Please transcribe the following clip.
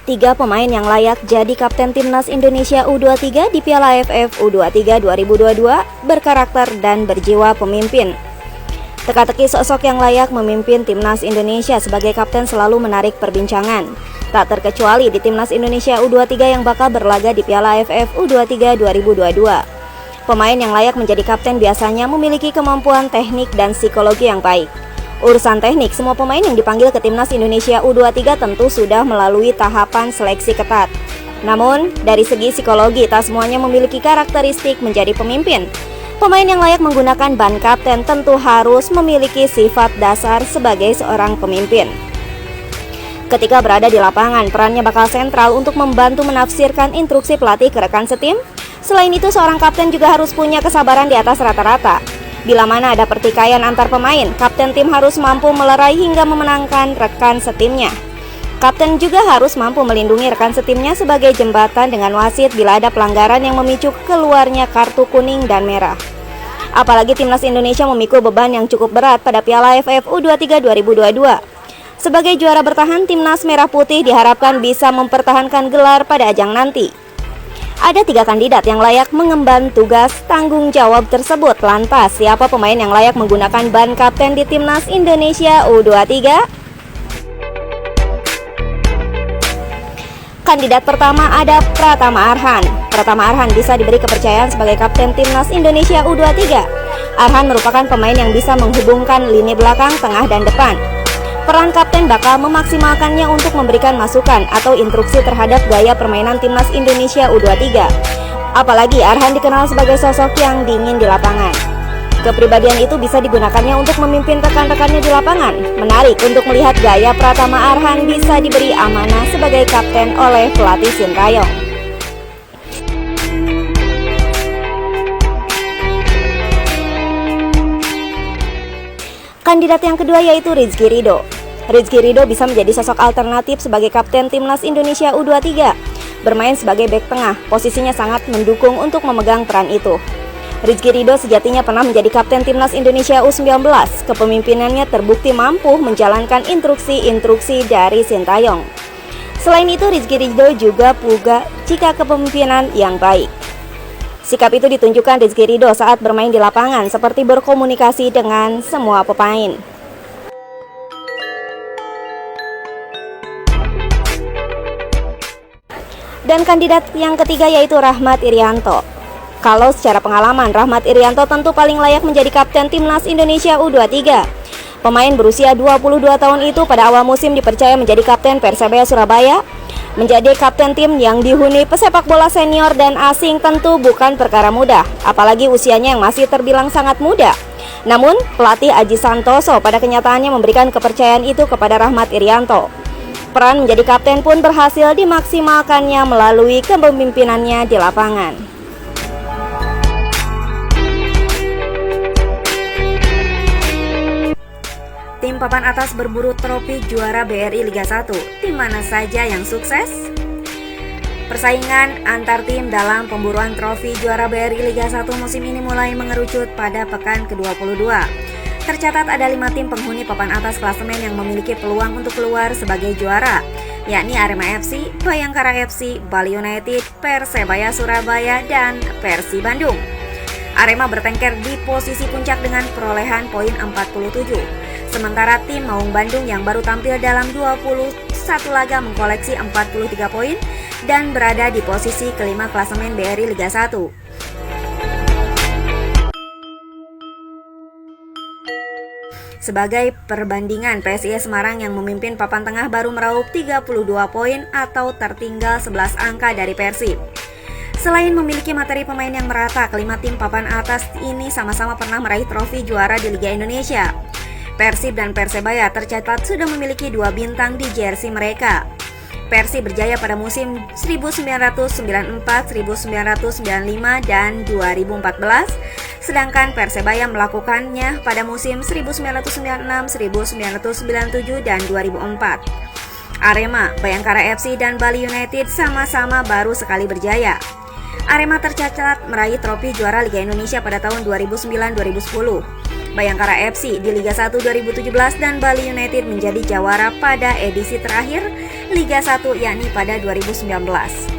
3 pemain yang layak jadi kapten timnas Indonesia U23 di Piala AFF U23 2022 berkarakter dan berjiwa pemimpin. Teka-teki sosok yang layak memimpin timnas Indonesia sebagai kapten selalu menarik perbincangan. Tak terkecuali di timnas Indonesia U23 yang bakal berlaga di Piala AFF U23 2022. Pemain yang layak menjadi kapten biasanya memiliki kemampuan teknik dan psikologi yang baik. Urusan teknik, semua pemain yang dipanggil ke timnas Indonesia U23 tentu sudah melalui tahapan seleksi ketat. Namun, dari segi psikologi, tak semuanya memiliki karakteristik menjadi pemimpin. Pemain yang layak menggunakan ban kapten tentu harus memiliki sifat dasar sebagai seorang pemimpin. Ketika berada di lapangan, perannya bakal sentral untuk membantu menafsirkan instruksi pelatih ke rekan setim. Selain itu, seorang kapten juga harus punya kesabaran di atas rata-rata. Bila mana ada pertikaian antar pemain, kapten tim harus mampu melerai hingga memenangkan rekan setimnya. Kapten juga harus mampu melindungi rekan setimnya sebagai jembatan dengan wasit bila ada pelanggaran yang memicu keluarnya kartu kuning dan merah. Apalagi timnas Indonesia memikul beban yang cukup berat pada Piala AFF U23 2022. Sebagai juara bertahan, timnas merah putih diharapkan bisa mempertahankan gelar pada ajang nanti. Ada 3 kandidat yang layak mengemban tugas tanggung jawab tersebut. Lantas, siapa pemain yang layak menggunakan ban kapten di timnas Indonesia U23? Kandidat pertama ada Pratama Arhan. Pratama Arhan bisa diberi kepercayaan sebagai kapten timnas Indonesia U23. Arhan merupakan pemain yang bisa menghubungkan lini belakang, tengah, dan depan. Peran kapten bakal memaksimalkannya untuk memberikan masukan atau instruksi terhadap gaya permainan timnas Indonesia U23. Apalagi Arhan dikenal sebagai sosok yang dingin di lapangan. Kepribadian itu bisa digunakannya untuk memimpin rekan-rekannya di lapangan. Menarik untuk melihat gaya Pratama Arhan bisa diberi amanah sebagai kapten oleh pelatih Sintayong. Kandidat yang kedua yaitu Rizky Ridho. Rizky Ridho bisa menjadi sosok alternatif sebagai kapten timnas Indonesia U23. Bermain sebagai bek tengah, posisinya sangat mendukung untuk memegang peran itu. Rizky Ridho sejatinya pernah menjadi kapten timnas Indonesia U19. Kepemimpinannya terbukti mampu menjalankan instruksi-instruksi dari Sintayong. Selain itu, Rizky Ridho juga punya cika kepemimpinan yang baik. Sikap itu ditunjukkan Rizky Ridho saat bermain di lapangan, seperti berkomunikasi dengan semua pemain. Dan kandidat yang ketiga yaitu Rahmat Irianto. Kalau secara pengalaman, Rahmat Irianto tentu paling layak menjadi kapten timnas Indonesia U23. Pemain berusia 22 tahun itu pada awal musim dipercaya menjadi kapten Persebaya Surabaya. Menjadi kapten tim yang dihuni pesepak bola senior dan asing tentu bukan perkara mudah, apalagi usianya yang masih terbilang sangat muda. Namun, pelatih Aji Santoso pada kenyataannya memberikan kepercayaan itu kepada Rahmat Irianto. Peran menjadi kapten pun berhasil dimaksimalkannya melalui kepemimpinannya di lapangan. Tim papan atas berburu trofi juara BRI Liga 1. Tim mana saja yang sukses? Persaingan antar tim dalam pemburuan trofi juara BRI Liga 1 musim ini mulai mengerucut pada pekan ke-22. Tercatat ada 5 tim penghuni papan atas klasemen yang memiliki peluang untuk keluar sebagai juara, yakni Arema FC, Bayangkara FC, Bali United, Persebaya Surabaya, dan Persib Bandung. Arema bertengker di posisi puncak dengan perolehan poin 47. Sementara tim Maung Bandung yang baru tampil dalam 21 laga mengkoleksi 43 poin dan berada di posisi kelima klasemen BRI Liga 1. Sebagai perbandingan, PSIS Semarang yang memimpin papan tengah baru meraup 32 poin atau tertinggal 11 angka dari Persib. Selain memiliki materi pemain yang merata, kelima tim papan atas ini sama-sama pernah meraih trofi juara di Liga Indonesia. Persib dan Persebaya tercatat sudah memiliki 2 bintang di jersey mereka. Persib berjaya pada musim 1994, 1995, dan 2014, sedangkan Persebaya melakukannya pada musim 1996, 1997, dan 2004. Arema, Bayangkara FC, dan Bali United sama-sama baru sekali berjaya. Arema tercatat meraih trofi juara Liga Indonesia pada tahun 2009-2010. Bayangkara FC di Liga 1 2017 dan Bali United menjadi jawara pada edisi terakhir Liga 1 yakni pada 2019.